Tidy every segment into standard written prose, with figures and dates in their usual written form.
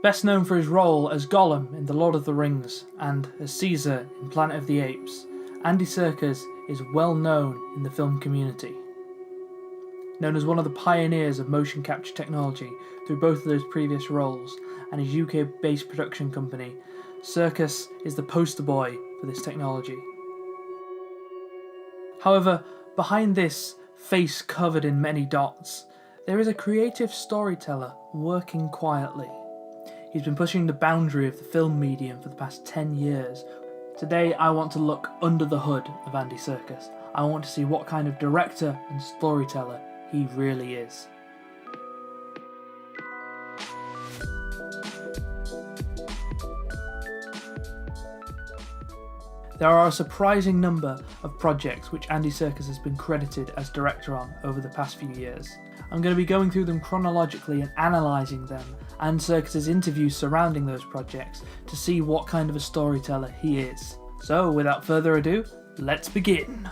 Best known for his role as Gollum in The Lord of the Rings and as Caesar in Planet of the Apes, Andy Serkis is well known in the film community. Known as one of the pioneers of motion capture technology through both of those previous roles and his UK-based production company, Serkis is the poster boy for this technology. However, behind this face covered in many dots, there is a creative storyteller working quietly. He's been pushing the boundary of the film medium for the past 10 years. Today I want to look under the hood of Andy Serkis. I want to see what kind of director and storyteller he really is. There are a surprising number of projects which Andy Serkis has been credited as director on over the past few years. I'm going to be going through them chronologically and analysing them and Serkis' interviews surrounding those projects to see what kind of a storyteller he is. So without further ado, let's begin!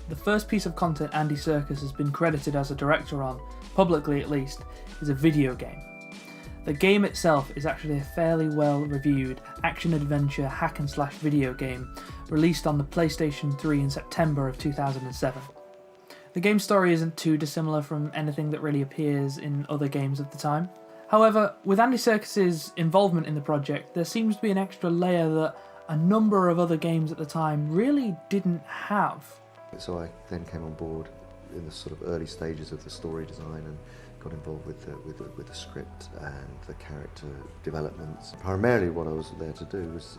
The first piece of content Andy Serkis has been credited as a director on, publicly at least, is a video game. The game itself is actually a fairly well reviewed action-adventure hack-and-slash video game released on the PlayStation 3 in September of 2007. The game's story isn't too dissimilar from anything that really appears in other games of the time. However, with Andy Serkis' involvement in the project, there seems to be an extra layer that a number of other games at the time really didn't have. So I then came on board in the sort of early stages of the story design and got involved with the script and the character developments. Primarily what I was there to do was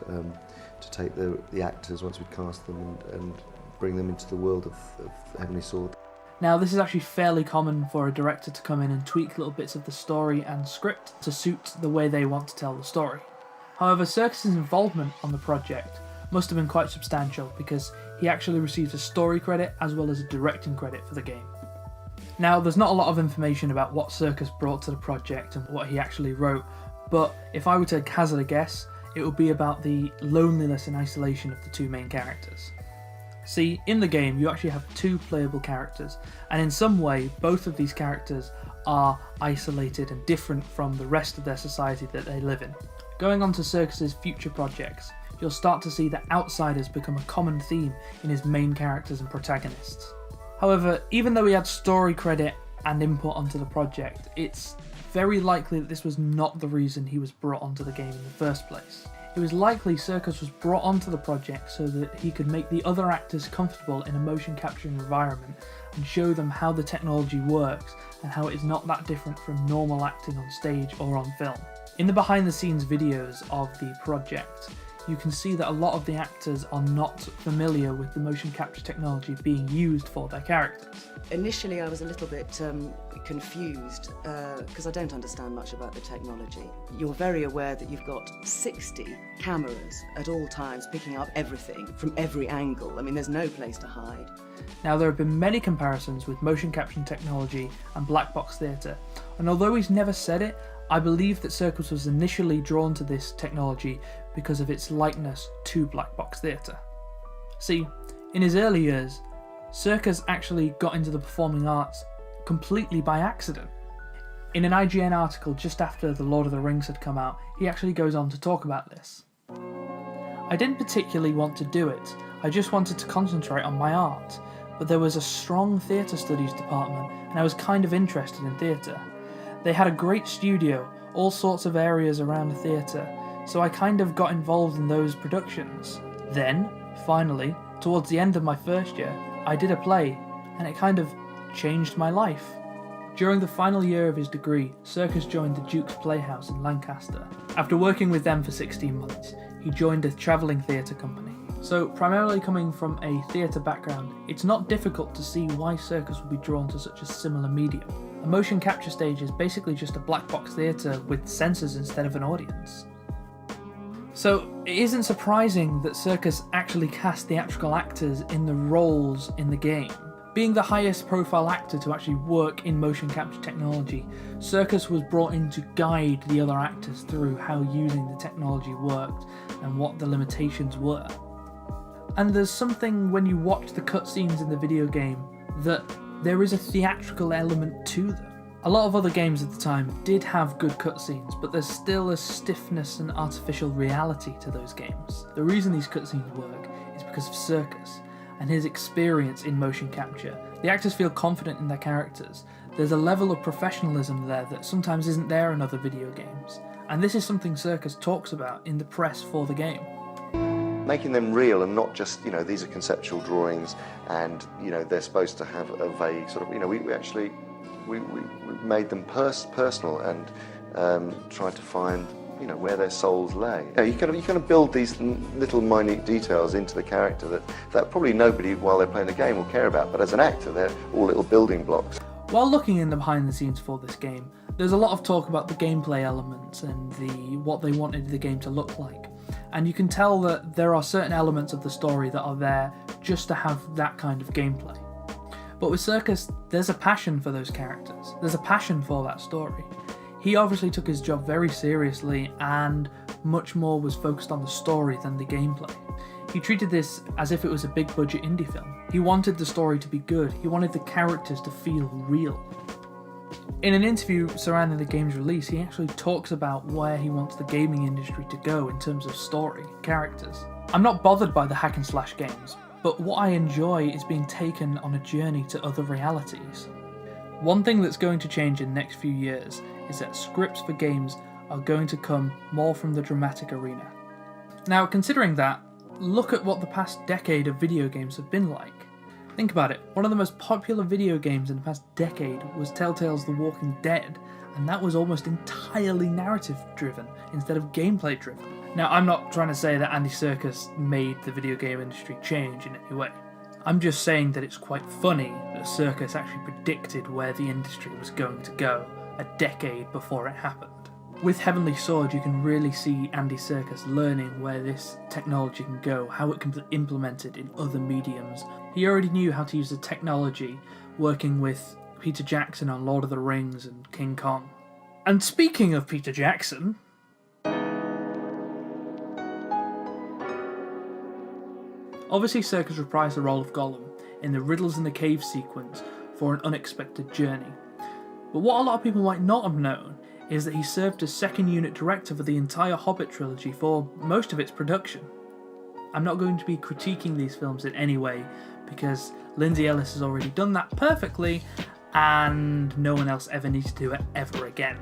to take the actors, once we cast them, and bring them into the world of Heavenly Sword. Now, this is actually fairly common for a director to come in and tweak little bits of the story and script to suit the way they want to tell the story. However, Serkis' involvement on the project must have been quite substantial because he actually received a story credit as well as a directing credit for the game. Now, there's not a lot of information about what Serkis brought to the project and what he actually wrote, but if I were to hazard a guess, it would be about the loneliness and isolation of the two main characters. See, in the game you actually have two playable characters, and in some way both of these characters are isolated and different from the rest of their society that they live in. Going on to Serkis' future projects, you'll start to see that outsiders become a common theme in his main characters and protagonists. However, even though he had story credit and input onto the project, it's very likely that this was not the reason he was brought onto the game in the first place. It was likely Serkis was brought onto the project so that he could make the other actors comfortable in a motion capture environment and show them how the technology works and how it is not that different from normal acting on stage or on film. In the behind the scenes videos of the project, you can see that a lot of the actors are not familiar with the motion capture technology being used for their characters. Initially I was a little bit confused because I don't understand much about the technology. You're very aware that you've got 60 cameras at all times picking up everything from every angle. I mean, there's no place to hide. Now, there have been many comparisons with motion capture technology and black box theatre, and although he's never said it, I believe that Serkis was initially drawn to this technology because of its likeness to black box theatre. See, in his early years, Serkis actually got into the performing arts completely by accident. In an IGN article just after The Lord of the Rings had come out, he actually goes on to talk about this. I didn't particularly want to do it, I just wanted to concentrate on my art, but there was a strong theatre studies department and I was kind of interested in theatre. They had a great studio, all sorts of areas around the theatre, so I kind of got involved in those productions. Then, finally, towards the end of my first year, I did a play, and it kind of changed my life. During the final year of his degree, Serkis joined the Duke's Playhouse in Lancaster. After working with them for 16 months, he joined a travelling theatre company. So, primarily coming from a theatre background, it's not difficult to see why Serkis would be drawn to such a similar medium. A motion capture stage is basically just a black box theatre with sensors instead of an audience. So it isn't surprising that Serkis actually cast theatrical actors in the roles in the game. Being the highest profile actor to actually work in motion capture technology, Serkis was brought in to guide the other actors through how using the technology worked and what the limitations were. And there's something when you watch the cutscenes in the video game that there is a theatrical element to them. A lot of other games at the time did have good cutscenes, but there's still a stiffness and artificial reality to those games. The reason these cutscenes work is because of Serkis and his experience in motion capture. The actors feel confident in their characters. There's a level of professionalism there that sometimes isn't there in other video games. And this is something Serkis talks about in the press for the game. Making them real and not just, these are conceptual drawings and, they're supposed to have a vague sort of, we actually made them personal and tried to find, where their souls lay. You kind of build these little minute details into the character that probably nobody, while they're playing the game, will care about, but as an actor, they're all little building blocks. While looking in the behind the scenes for this game, there's a lot of talk about the gameplay elements and what they wanted the game to look like. And you can tell that there are certain elements of the story that are there just to have that kind of gameplay. But with Serkis, there's a passion for those characters. There's a passion for that story. He obviously took his job very seriously and much more was focused on the story than the gameplay. He treated this as if it was a big budget indie film. He wanted the story to be good. He wanted the characters to feel real. In an interview surrounding the game's release, he actually talks about where he wants the gaming industry to go in terms of story, characters. I'm not bothered by the hack and slash games, but what I enjoy is being taken on a journey to other realities. One thing that's going to change in the next few years is that scripts for games are going to come more from the dramatic arena. Now, considering that, look at what the past decade of video games have been like. Think about it, one of the most popular video games in the past decade was Telltale's The Walking Dead, and that was almost entirely narrative driven instead of gameplay driven. Now, I'm not trying to say that Andy Serkis made the video game industry change in any way. I'm just saying that it's quite funny that Serkis actually predicted where the industry was going to go a decade before it happened. With Heavenly Sword, you can really see Andy Serkis learning where this technology can go, how it can be implemented in other mediums. He already knew how to use the technology working with Peter Jackson on Lord of the Rings and King Kong. And speaking of Peter Jackson, obviously Serkis reprised the role of Gollum in the Riddles in the Cave sequence for An Unexpected Journey. But what a lot of people might not have known is that he served as second unit director for the entire Hobbit Trilogy for most of its production. I'm not going to be critiquing these films in any way, because Lindsay Ellis has already done that perfectly, and no one else ever needs to do it ever again.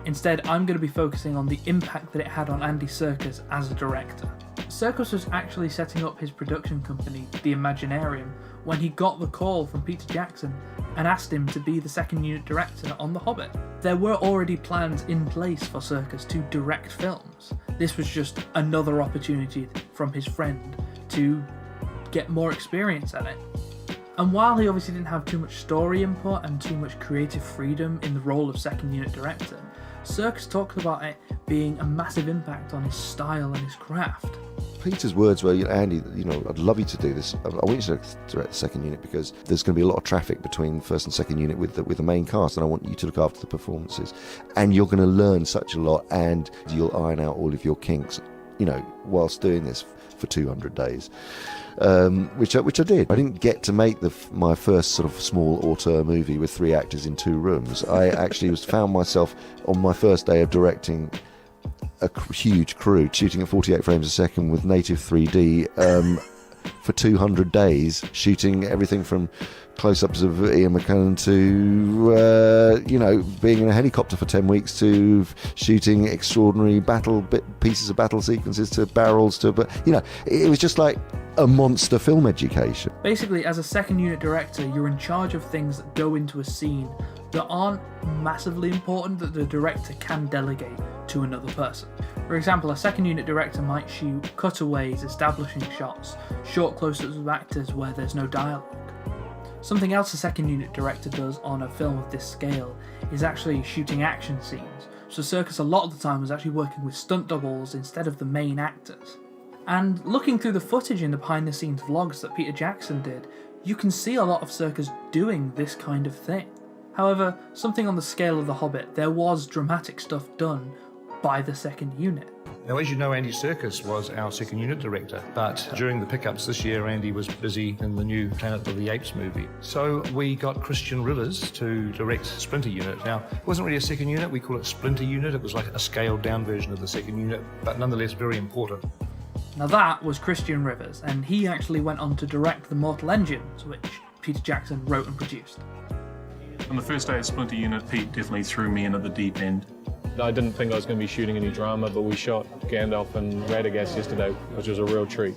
Instead, I'm going to be focusing on the impact that it had on Andy Serkis as a director. Serkis was actually setting up his production company, The Imaginarium, when he got the call from Peter Jackson and asked him to be the second unit director on The Hobbit. There were already plans in place for Serkis to direct films. This was just another opportunity from his friend to get more experience at it. And while he obviously didn't have too much story input and too much creative freedom in the role of second unit director, Serkis talked about it being a massive impact on his style and his craft. Peter's words were, Andy, I'd love you to do this. I want you to direct the second unit because there's going to be a lot of traffic between first and second unit with the main cast, and I want you to look after the performances. And you're going to learn such a lot, and you'll iron out all of your kinks, whilst doing this for 200 days. Which I did. I didn't get to make my first sort of small auteur movie with 3 actors in 2 rooms. I actually found myself on my first day of directing a huge crew shooting at 48 frames a second with native 3D for 200 days, shooting everything from close-ups of Ian McKellen to being in a helicopter for 10 weeks, to shooting extraordinary pieces of battle sequences, to barrels, but it was just like a monster film education. Basically, as a second unit director, you're in charge of things that go into a scene that aren't massively important that the director can delegate to another person. For example, a second unit director might shoot cutaways, establishing shots, short close-ups of actors where there's no dialogue. Something else a second unit director does on a film of this scale is actually shooting action scenes. So Serkis a lot of the time was actually working with stunt doubles instead of the main actors. And looking through the footage in the behind the scenes vlogs that Peter Jackson did, you can see a lot of Serkis doing this kind of thing. However, something on the scale of The Hobbit, there was dramatic stuff done by the second unit. Now, as you know, Andy Serkis was our second unit director, but during the pickups this year, Andy was busy in the new Planet of the Apes movie. So we got Christian Rivers to direct Splinter Unit. Now, it wasn't really a second unit, we call it Splinter Unit. It was like a scaled down version of the second unit, but nonetheless very important. Now that was Christian Rivers, and he actually went on to direct The Mortal Engines, which Peter Jackson wrote and produced. On the first day of Splinter Unit, Pete definitely threw me in at the deep end. I didn't think I was going to be shooting any drama, but we shot Gandalf and Radagast yesterday, which was a real treat.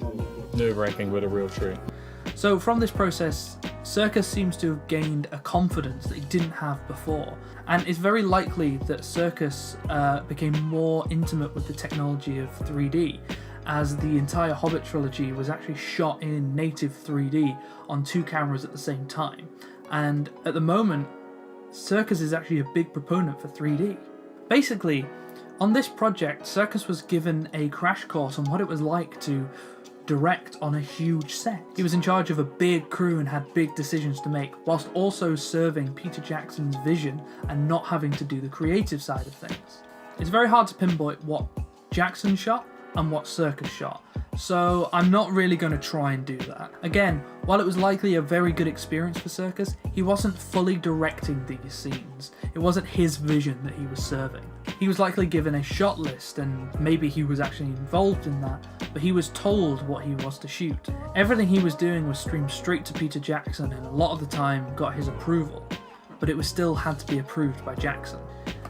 Nerve-wracking, but a real treat. So from this process, Serkis seems to have gained a confidence that he didn't have before, and it's very likely that Serkis became more intimate with the technology of 3D, as the entire Hobbit Trilogy was actually shot in native 3D on 2 cameras at the same time. And at the moment, Serkis is actually a big proponent for 3D. Basically, on this project, Serkis was given a crash course on what it was like to direct on a huge set. He was in charge of a big crew and had big decisions to make, whilst also serving Peter Jackson's vision and not having to do the creative side of things. It's very hard to pinpoint what Jackson shot and what Serkis shot, so I'm not really going to try and do that. Again, while it was likely a very good experience for Serkis, he wasn't fully directing these scenes. It wasn't his vision that he was serving. He was likely given a shot list, and maybe he was actually involved in that, but he was told what he was to shoot. Everything he was doing was streamed straight to Peter Jackson, and a lot of the time got his approval, but it was still had to be approved by Jackson.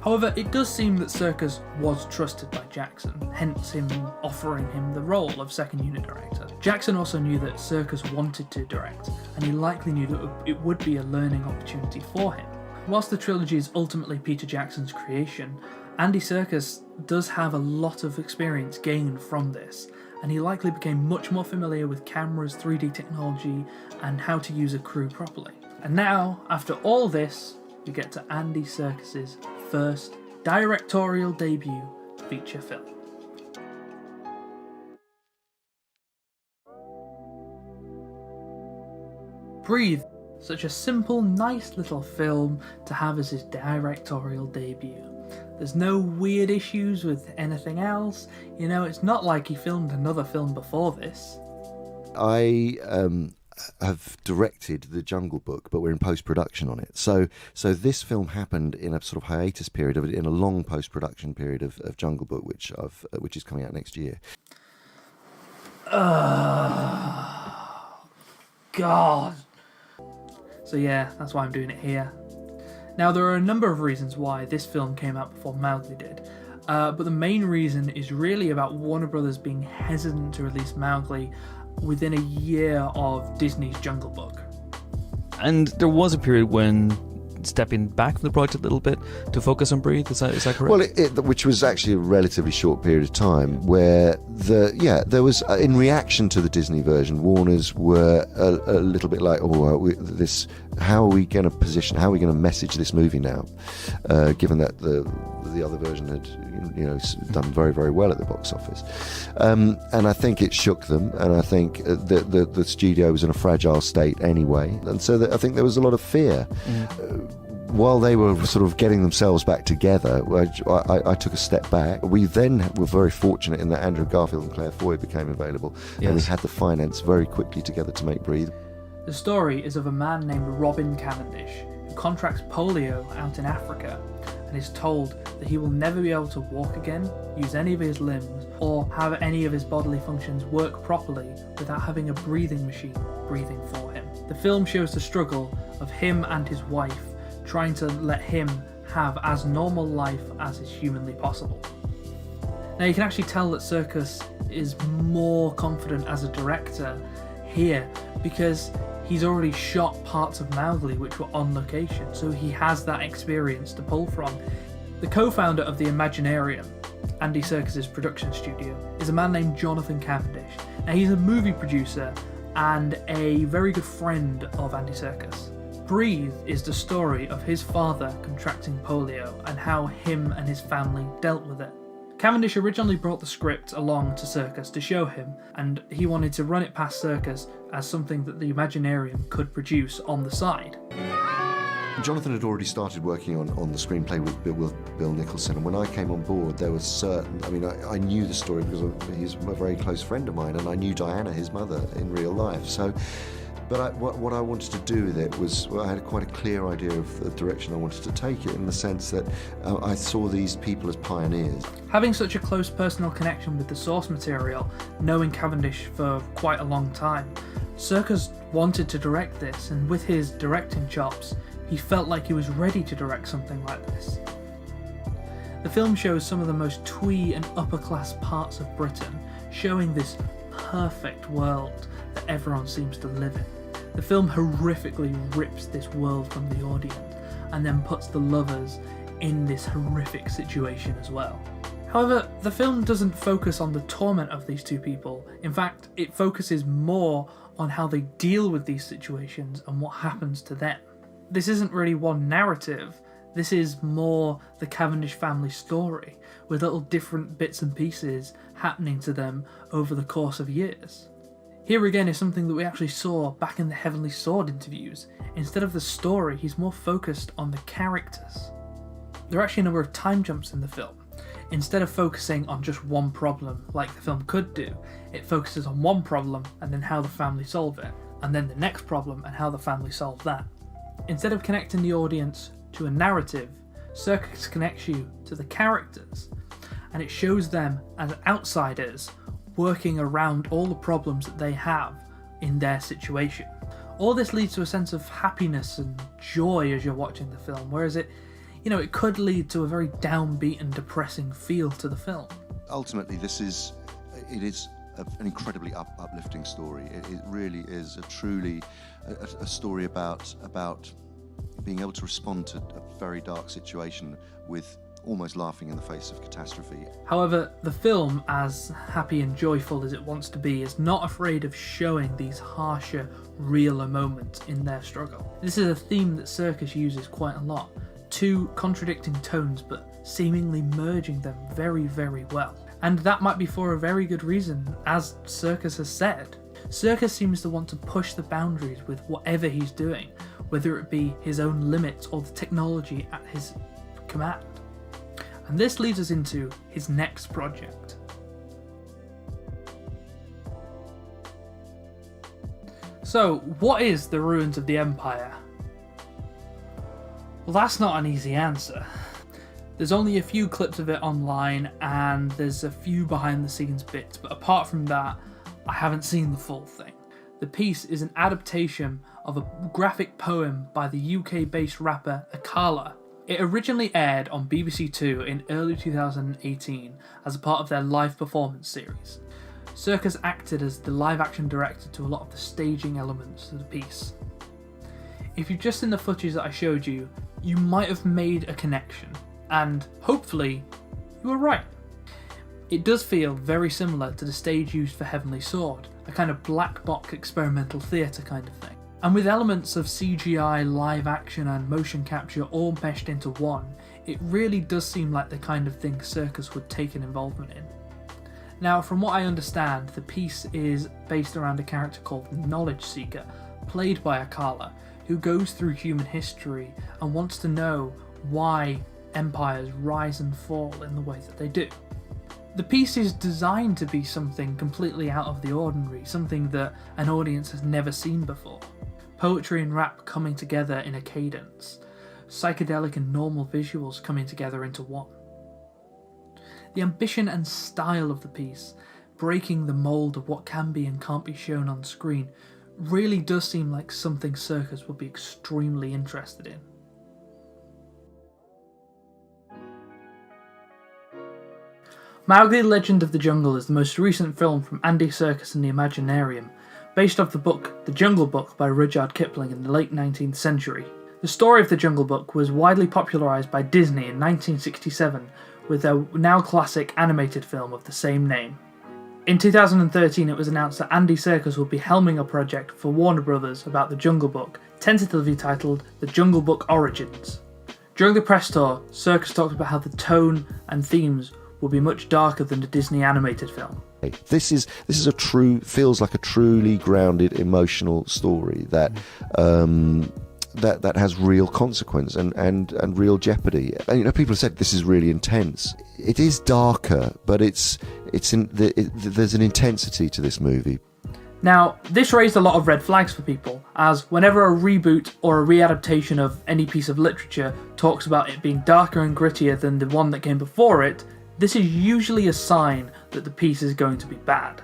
However, it does seem that Serkis was trusted by Jackson, hence him offering him the role of second unit director. Jackson also knew that Serkis wanted to direct, and he likely knew that it would be a learning opportunity for him. Whilst the trilogy is ultimately Peter Jackson's creation, Andy Serkis does have a lot of experience gained from this, and he likely became much more familiar with cameras, 3D technology, and how to use a crew properly. And now, after all this, we get to Andy Serkis's first directorial debut feature film. Breathe, such a simple, nice little film to have as his directorial debut. There's no weird issues with anything else, you know, it's not like he filmed another film before this. I have directed The Jungle Book, but we're in post-production on it. So this film happened in a sort of hiatus period, in a long post-production period of Jungle Book, which is coming out next year. God. So yeah, that's why I'm doing it here. Now, there are a number of reasons why this film came out before Mowgli did, but the main reason is really about Warner Brothers being hesitant to release Mowgli within a year of Disney's Jungle Book. And there was a period when stepping back from the project a little bit to focus on Breathe, is that correct? Well, which was actually a relatively short period of time where there was, in reaction to the Disney version, Warners were a little bit like, how are we going to message this movie now, given that the other version had done very, very well at the box office, and I think it shook them, and I think the studio was in a fragile state anyway, and so I think there was a lot of fear. While they were sort of getting themselves back together, I took a step back. We then were very fortunate in that Andrew Garfield and Claire Foy became available, and we had the finance very quickly together to make Breathe. The story is of a man named Robin Cavendish, who contracts polio out in Africa and is told that he will never be able to walk again, use any of his limbs, or have any of his bodily functions work properly without having a breathing machine breathing for him. The film shows the struggle of him and his wife trying to let him have as normal life as is humanly possible. Now, you can actually tell that Serkis is more confident as a director here because he's already shot parts of Mowgli which were on location, so he has that experience to pull from. The co-founder of the Imaginarium, Andy Serkis' production studio, is a man named Jonathan Cavendish. Now, he's a movie producer and a very good friend of Andy Serkis. Breathe is the story of his father contracting polio and how him and his family dealt with it. Cavendish originally brought the script along to Serkis to show him, and he wanted to run it past Serkis as something that the Imaginarium could produce on the side. Jonathan had already started working on the screenplay with Bill Nicholson, and when I came on board, there was certain. I mean, I knew the story because he's a very close friend of mine, and I knew Diana, his mother, in real life. So, but what I wanted to do with it was, I had quite a clear idea of the direction I wanted to take it, in the sense that I saw these people as pioneers. Having such a close personal connection with the source material, knowing Cavendish for quite a long time, Serkis wanted to direct this, and with his directing chops, he felt like he was ready to direct something like this. The film shows some of the most twee and upper-class parts of Britain, showing this perfect world that everyone seems to live in. The film horrifically rips this world from the audience, and then puts the lovers in this horrific situation as well. However, the film doesn't focus on the torment of these two people. In fact, it focuses more on how they deal with these situations and what happens to them. This isn't really one narrative, this is more the Cavendish family story, with little different bits and pieces happening to them over the course of years. Here again is something that we actually saw back in the Heavenly Sword interviews. Instead of the story, he's more focused on the characters. There are actually a number of time jumps in the film. Instead of focusing on just one problem like the film could do, it focuses on one problem and then how the family solve it, and then the next problem and how the family solve that. Instead of connecting the audience to a narrative, Serkis connects you to the characters, and it shows them as outsiders working around all the problems that they have in their situation. All this leads to a sense of happiness and joy as you're watching the film, whereas it could lead to a very downbeat and depressing feel to the film. Ultimately, it is an incredibly uplifting story. It really is a story about being able to respond to a very dark situation with almost laughing in the face of catastrophe. However, the film, as happy and joyful as it wants to be, is not afraid of showing these harsher, realer moments in their struggle. This is a theme that Serkis uses quite a lot. Two contradicting tones, but seemingly merging them very, very well. And that might be for a very good reason, as Serkis has said. Serkis seems to want to push the boundaries with whatever he's doing, whether it be his own limits or the technology at his command. And this leads us into his next project. So, what is The Ruins of the Empire? Well, that's not an easy answer. There's only a few clips of it online, and there's a few behind the scenes bits, but apart from that, I haven't seen the full thing. The piece is an adaptation of a graphic poem by the UK-based rapper Akala. It originally aired on BBC Two in early 2018 as a part of their live performance series. Serkis acted as the live-action director to a lot of the staging elements of the piece. If you've just seen the footage that I showed you, you might have made a connection, and hopefully you were right. It does feel very similar to the stage used for Heavenly Sword, a kind of black box experimental theatre kind of thing. And with elements of CGI, live action and motion capture all meshed into one, it really does seem like the kind of thing Serkis would take an involvement in. Now, from what I understand, the piece is based around a character called the Knowledge Seeker, played by Akala, who goes through human history and wants to know why empires rise and fall in the way that they do. The piece is designed to be something completely out of the ordinary, something that an audience has never seen before. Poetry and rap coming together in a cadence, psychedelic and normal visuals coming together into one. The ambition and style of the piece, breaking the mould of what can be and can't be shown on screen, really does seem like something Serkis would be extremely interested in. Mowgli Legend of the Jungle is the most recent film from Andy Serkis and the Imaginarium, based off the book The Jungle Book by Rudyard Kipling in the late 19th century. The story of The Jungle Book was widely popularised by Disney in 1967 with their now classic animated film of the same name. In 2013 it was announced that Andy Serkis would be helming a project for Warner Brothers about The Jungle Book, tentatively titled The Jungle Book Origins. During the press tour, Serkis talked about how the tone and themes will be much darker than the Disney animated film. This is feels like a truly grounded emotional story that that has real consequence and real jeopardy. And, people have said this is really intense. It is darker, but there's an intensity to this movie. Now, this raised a lot of red flags for people, as whenever a reboot or a readaptation of any piece of literature talks about it being darker and grittier than the one that came before it, this is usually a sign that the piece is going to be bad.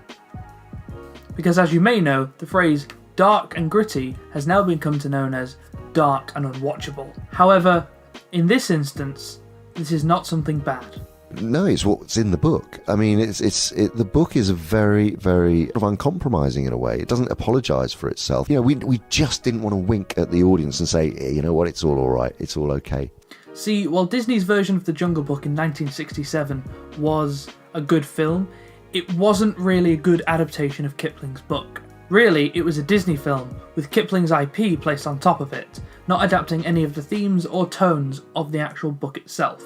Because as you may know, the phrase dark and gritty has now become known as dark and unwatchable. However, in this instance, this is not something bad. No, it's what's in the book. I mean, the book is very, very uncompromising in a way. It doesn't apologise for itself. We just didn't want to wink at the audience and say, you know what, it's all right, it's all okay. See, while Disney's version of The Jungle Book in 1967 was a good film, it wasn't really a good adaptation of Kipling's book. Really, it was a Disney film with Kipling's IP placed on top of it, not adapting any of the themes or tones of the actual book itself.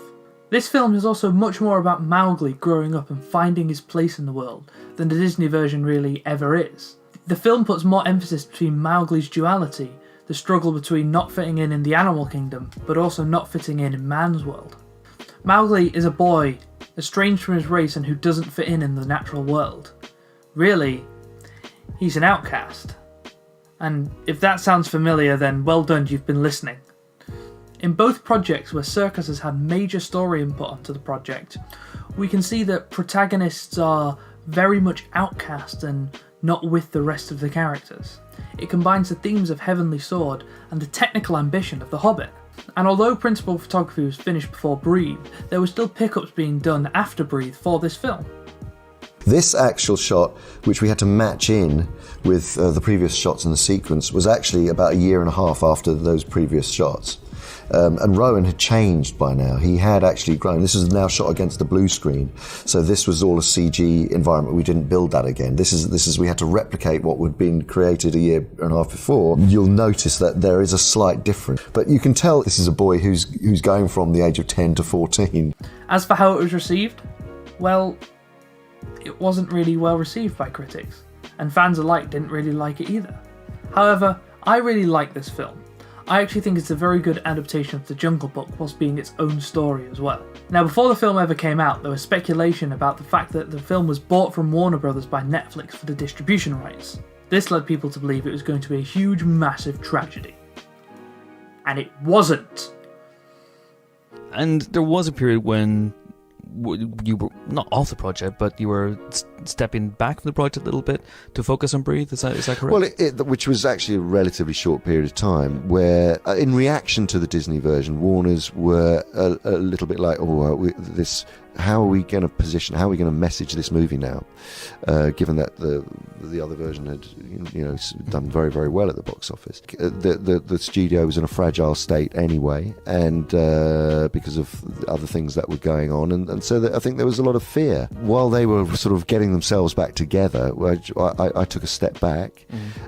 This film is also much more about Mowgli growing up and finding his place in the world than the Disney version really ever is. The film puts more emphasis between Mowgli's duality, the struggle between not fitting in the animal kingdom, but also not fitting in man's world. Mowgli is a boy, estranged from his race and who doesn't fit in the natural world. Really, he's an outcast. And if that sounds familiar, then well done, you've been listening. In both projects where Serkis has had major story input onto the project, we can see that protagonists are very much outcast and not with the rest of the characters. It combines the themes of Heavenly Sword and the technical ambition of The Hobbit. And although principal photography was finished before Breathe, there were still pickups being done after Breathe for this film. This actual shot, which we had to match in with the previous shots in the sequence, was actually about a year and a half after those previous shots. And Rowan had changed by now. He had actually grown. This is now shot against the blue screen, so this was all a CG environment. We didn't build that again. This is we had to replicate what had been created a year and a half before. You'll notice that there is a slight difference, but you can tell this is a boy who's going from the age of 10 to 14. As for how it was received, well, it wasn't really well received by critics, and fans alike didn't really like it either. However, I really like this film. I actually think it's a very good adaptation of The Jungle Book whilst being its own story as well. Now, before the film ever came out, there was speculation about the fact that the film was bought from Warner Brothers by Netflix for the distribution rights. This led people to believe it was going to be a huge, massive tragedy. And it wasn't. And there was a period when you were not off the project, but you were stepping back from the project a little bit to focus on Breathe. Is that correct? Well, which was actually a relatively short period of time where, in reaction to the Disney version, Warners were a little bit like, how are we going to position, how are we going to message this movie now, given that the other version had done very, very well at the box office. The studio was in a fragile state anyway, and because of other things that were going on, and so I think there was a lot of fear. While they were sort of getting themselves back together, I took a step back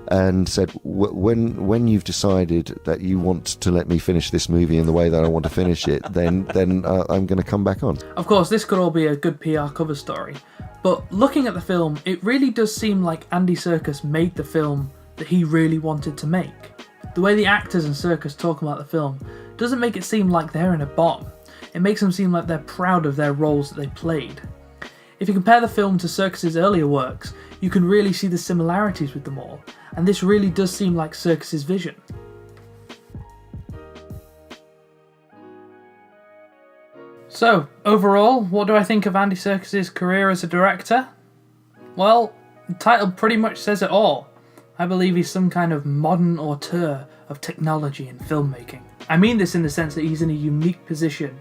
and said, when you've decided that you want to let me finish this movie in the way that I want to finish it, then I'm going to come back on. Of course, this could all be a good PR cover story, but looking at the film, it really does seem like Andy Serkis made the film that he really wanted to make. The way the actors and Serkis talk about the film doesn't make it seem like they're in a bomb. It makes them seem like they're proud of their roles that they played. If you compare the film to Serkis' earlier works, you can really see the similarities with them all, and this really does seem like Serkis' vision. So, overall, what do I think of Andy Serkis' career as a director? Well, the title pretty much says it all. I believe he's some kind of modern auteur of technology and filmmaking. I mean this in the sense that he's in a unique position,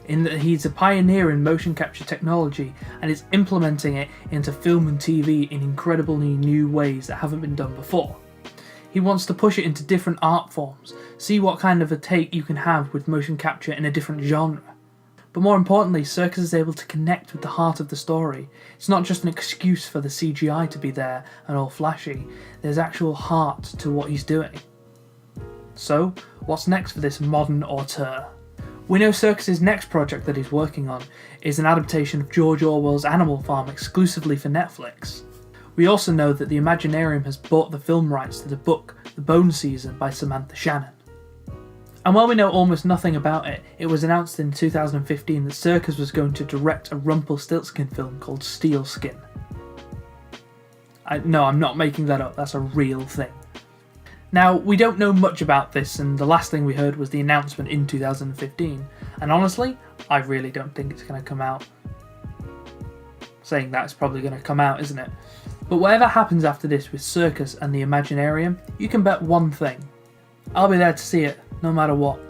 in that he's a pioneer in motion capture technology and is implementing it into film and TV in incredibly new ways that haven't been done before. He wants to push it into different art forms, see what kind of a take you can have with motion capture in a different genre. But more importantly, Serkis is able to connect with the heart of the story. It's not just an excuse for the CGI to be there and all flashy, there's actual heart to what he's doing. So, what's next for this modern auteur? We know Serkis' next project that he's working on is an adaptation of George Orwell's Animal Farm exclusively for Netflix. We also know that the Imaginarium has bought the film rights to the book The Bone Season by Samantha Shannon. And while we know almost nothing about it, it was announced in 2015 that Serkis was going to direct a Rumpelstiltskin film called Steel Skin. No, I'm not making that up, that's a real thing. Now, we don't know much about this, and the last thing we heard was the announcement in 2015. And honestly, I really don't think it's going to come out. Saying that, it's probably going to come out, isn't it? But whatever happens after this with Serkis and the Imaginarium, you can bet one thing. I'll be there to see it, no matter what.